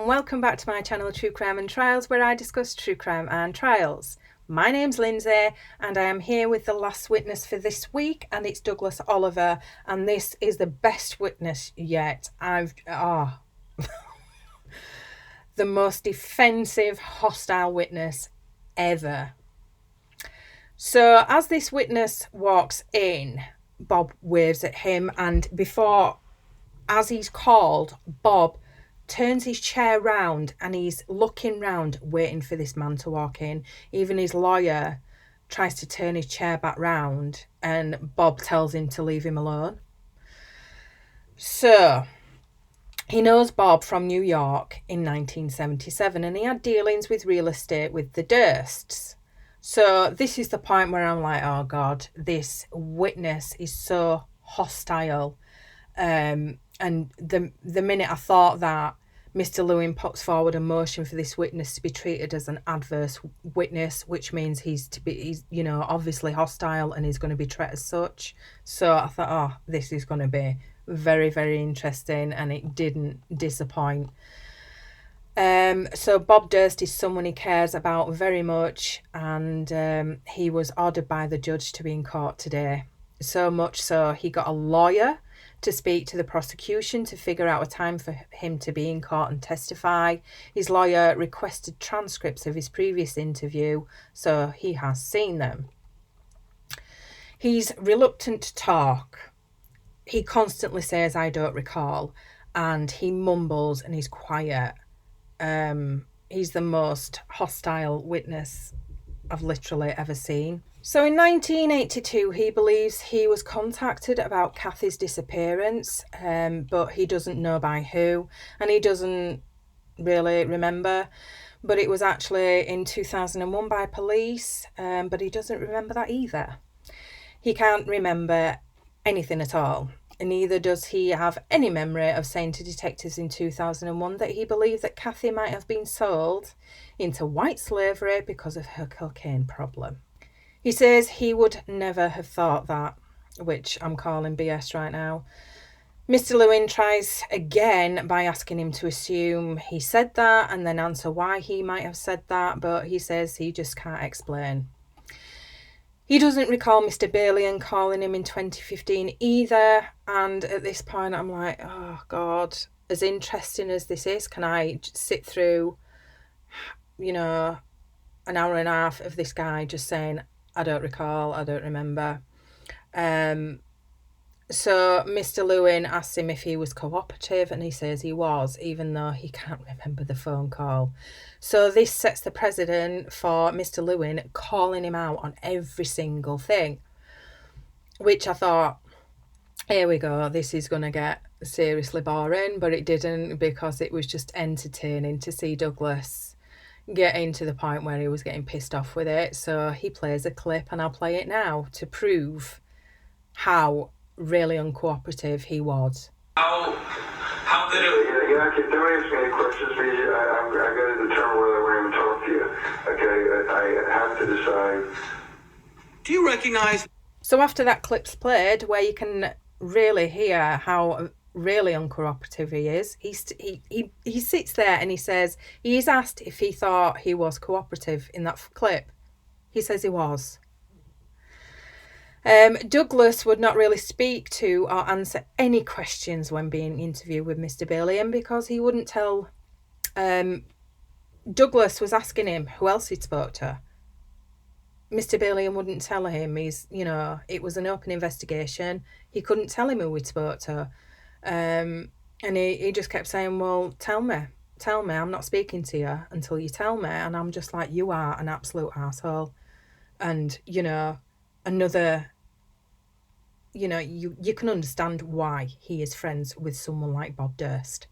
and welcome back to my channel True Crime and Trials, where I discuss true crime and trials. My name's Lindsay and I am here with the last witness for this week, and it's Douglas Oliver, and this is the best witness yet. The most defensive, hostile witness ever. So as this witness walks in, Bob waves at him, and as he's called, Bob turns his chair round and he's looking round, waiting for this man to walk in. Even his lawyer tries to turn his chair back round and Bob tells him to leave him alone. So he knows Bob from New York in 1977, and he had dealings with real estate with the Dursts. So this is the point where I'm like, oh God, this witness is so hostile. And the minute I thought that, Mr. Lewin puts forward a motion for this witness to be treated as an adverse witness, which means he's obviously hostile and he's going to be treated as such. So I thought, oh, this is going to be very, very interesting, and it didn't disappoint. So Bob Durst is someone he cares about very much, and he was ordered by the judge to be in court today. So much so he got a lawyer to speak to the prosecution to figure out a time for him to be in court and testify. His lawyer requested transcripts of his previous interview, so he has seen them. He's reluctant to talk. He constantly says, "I don't recall," and he mumbles and he's quiet. He's the most hostile witness I've literally ever seen. So in 1982, he believes he was contacted about Kathy's disappearance, but he doesn't know by who, and he doesn't really remember. But it was actually in 2001 by police, but he doesn't remember that either. He can't remember anything at all. And neither does he have any memory of saying to detectives in 2001 that he believed that Kathy might have been sold into white slavery because of her cocaine problem. He says he would never have thought that, which I'm calling BS right now. Mr. Lewin tries again by asking him to assume he said that and then answer why he might have said that, but he says he just can't explain. He doesn't recall Mr. Balian calling him in 2015 either, and at this point I'm like, oh God, as interesting as this is, can I sit through, an hour and a half of this guy just saying, I don't recall, I don't remember. So Mr. Lewin asks him if he was cooperative, and he says he was, even though he can't remember the phone call. So this sets the precedent for Mr. Lewin calling him out on every single thing, which I thought, here we go, this is going to get seriously boring, but it didn't, because it was just entertaining to see Douglas getting to the point where he was getting pissed off with it. So he plays a clip, and I'll play it now to prove how really uncooperative he was. How did it? Don't ask me any questions. I got to determine whether I want to even talk to you. Okay, I have to decide. Do you recognize? So after that clip's played, where you can really hear how really uncooperative he is, he sits there and he says he's asked if he thought he was cooperative in that clip. He says he was. Douglas would not really speak to or answer any questions when being interviewed with Mr. Balian, because he wouldn't tell. Douglas was asking him who else he'd spoke to. Mr. Balian wouldn't tell him. It was an open investigation. He couldn't tell him who he'd spoke to. And he just kept saying, well, tell me, I'm not speaking to you until you tell me. And I'm just like, you are an absolute asshole. And, another, you can understand why he is friends with someone like Bob Durst.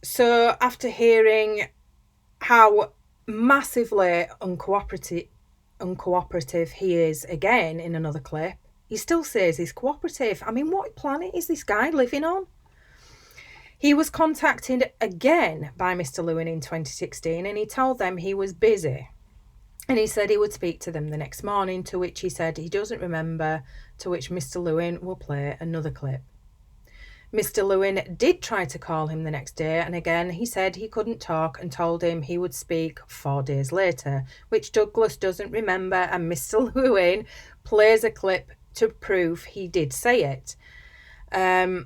So after hearing how massively uncooperative he is again in another clip, he still says he's cooperative. I mean, what planet is this guy living on? He was contacted again by Mr. Lewin in 2016, and he told them he was busy. And he said he would speak to them the next morning, to which he said he doesn't remember, to which Mr. Lewin will play another clip. Mr. Lewin did try to call him the next day, and again he said he couldn't talk and told him he would speak 4 days later, which Douglas doesn't remember, and Mr. Lewin plays a clip to prove he did say it. And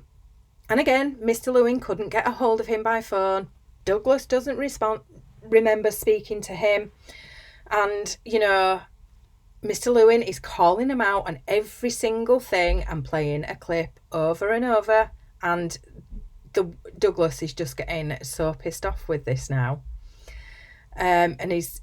again, Mr. Lewin couldn't get a hold of him by phone. Douglas doesn't remember speaking to him. And, you know, Mr. Lewin is calling him out on every single thing and playing a clip over and over. And Douglas is just getting so pissed off with this now. And he's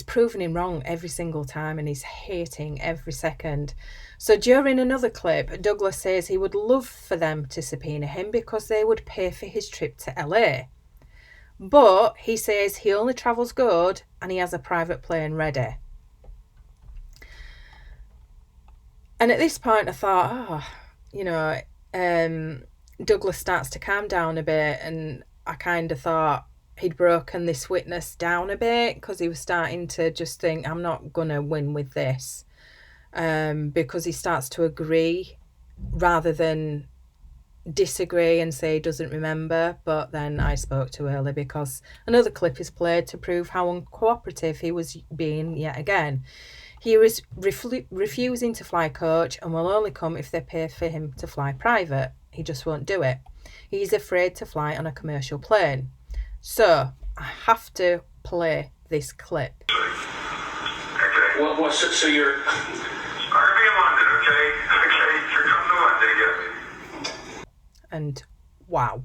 proven him wrong every single time, and he's hating every second. So during another clip, Douglas says he would love for them to subpoena him because they would pay for his trip to LA. But he says he only travels good and he has a private plane ready. And at this point I thought, Douglas starts to calm down a bit, and I kind of thought he'd broken this witness down a bit because he was starting to just think, I'm not going to win with this, because he starts to agree rather than disagree and say he doesn't remember. But then I spoke too early because another clip is played to prove how uncooperative he was being yet again. He was refusing to fly coach and will only come if they pay for him to fly private. He just won't do it. He's afraid to fly on a commercial plane. So I have to play this clip. Okay. Well, so you're... I'm going to be in London, okay? Okay, you're coming to London to get me. And wow.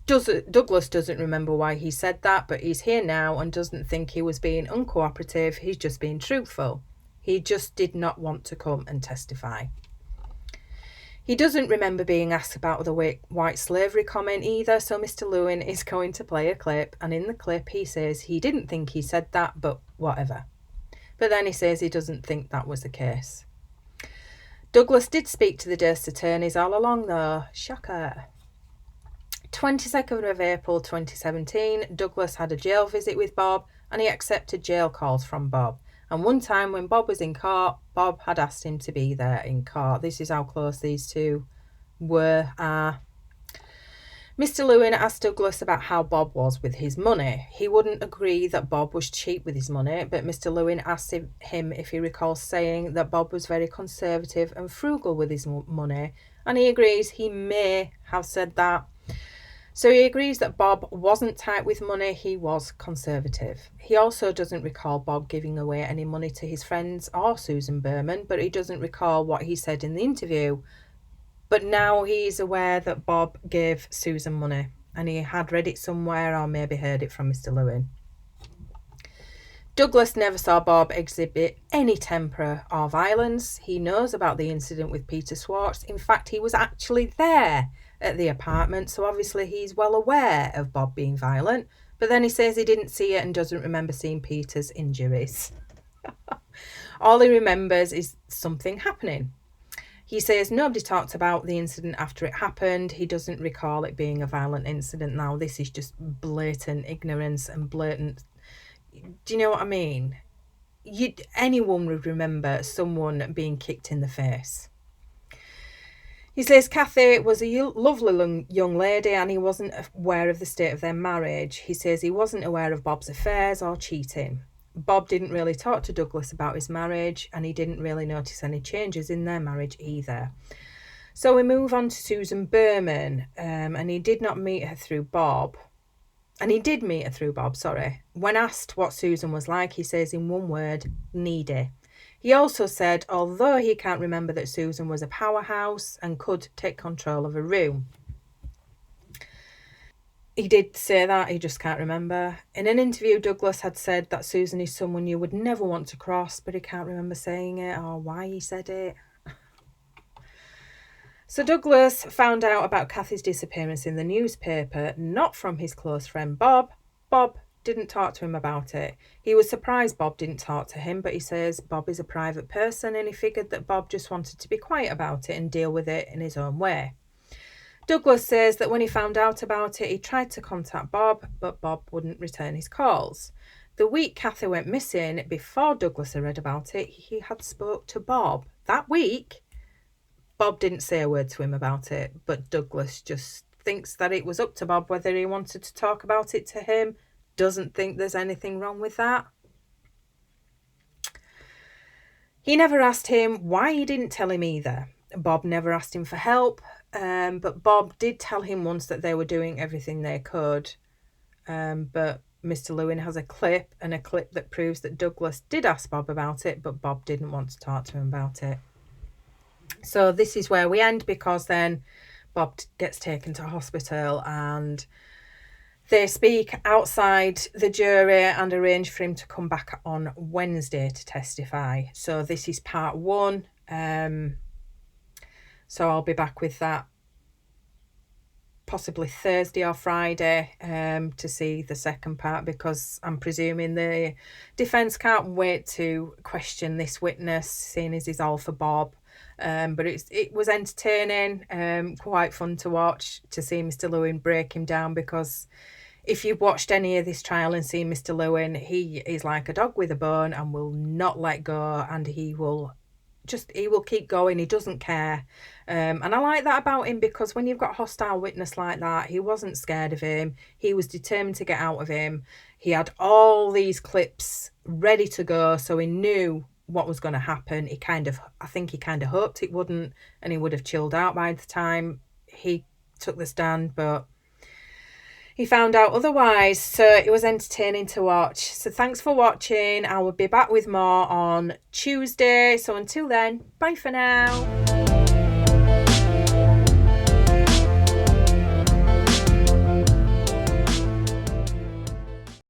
Douglas doesn't remember why he said that, but he's here now and doesn't think he was being uncooperative. He's just being truthful. He just did not want to come and testify. He doesn't remember being asked about the white slavery comment either, so Mr. Lewin is going to play a clip, and in the clip he says he didn't think he said that, but whatever. But then he says he doesn't think that was the case. Douglas did speak to the Durst attorneys all along though. Shocker. 22nd of April 2017, Douglas had a jail visit with Bob, and he accepted jail calls from Bob. And one time when Bob was in court, Bob had asked him to be there in court. This is how close these two are. Mr. Lewin asked Douglas about how Bob was with his money. He wouldn't agree that Bob was cheap with his money, but Mr. Lewin asked him if he recalls saying that Bob was very conservative and frugal with his money, and he agrees he may have said that. So he agrees that Bob wasn't tight with money, he was conservative. He also doesn't recall Bob giving away any money to his friends or Susan Berman, but he doesn't recall what he said in the interview. But now he's aware that Bob gave Susan money, and he had read it somewhere or maybe heard it from Mr. Lewin. Douglas never saw Bob exhibit any temper or violence. He knows about the incident with Peter Schwartz. In fact, he was actually there at the apartment, so obviously he's well aware of Bob being violent, but then he says he didn't see it and doesn't remember seeing Peter's injuries. All he remembers is something happening. He says nobody talked about the incident after it happened. He doesn't recall it being a violent incident now. This is just blatant ignorance and blatant... Do you know what I mean? Anyone would remember someone being kicked in the face. He says Kathy was a lovely young lady and he wasn't aware of the state of their marriage. He says he wasn't aware of Bob's affairs or cheating. Bob didn't really talk to Douglas about his marriage, and he didn't really notice any changes in their marriage either. So we move on to Susan Berman, and he did meet her through Bob. When asked what Susan was like, he says in one word, needy. He also said, although he can't remember, that Susan was a powerhouse and could take control of a room. He did say that, he just can't remember. In an interview, Douglas had said that Susan is someone you would never want to cross, but he can't remember saying it or why he said it. So Douglas found out about Kathy's disappearance in the newspaper, not from his close friend Bob. Bob didn't talk to him about it. He was surprised Bob didn't talk to him, but he says Bob is a private person and he figured that Bob just wanted to be quiet about it and deal with it in his own way. Douglas says that when he found out about it, he tried to contact Bob, but Bob wouldn't return his calls. The week Kathy went missing, before Douglas had read about it, he had spoke to Bob. That week, Bob didn't say a word to him about it, but Douglas just thinks that it was up to Bob whether he wanted to talk about it to him. Doesn't think there's anything wrong with that. He never asked him why he didn't tell him either. Bob never asked him for help, but Bob did tell him once that they were doing everything they could. But Mr. Lewin has a clip that proves that Douglas did ask Bob about it, but Bob didn't want to talk to him about it. So this is where we end, because then Bob gets taken to hospital and they speak outside the jury and arrange for him to come back on Wednesday to testify. So this is part 1. So I'll be back with that possibly Thursday or Friday to see the second part, because I'm presuming the defence can't wait to question this witness, seeing as he's all for Bob. But it was entertaining, quite fun to watch, to see Mr. Lewin break him down, because if you've watched any of this trial and seen Mr. Lewin, he is like a dog with a bone and will not let go, and he will keep going. He doesn't care. And I like that about him, because when you've got a hostile witness like that, he wasn't scared of him. He was determined to get out of him. He had all these clips ready to go, so he knew what was going to happen. I think he kind of hoped it wouldn't, and he would have chilled out by the time he took the stand, but he found out otherwise. So it was entertaining to watch. So thanks for watching. I will be back with more on Tuesday. So until then, bye for now.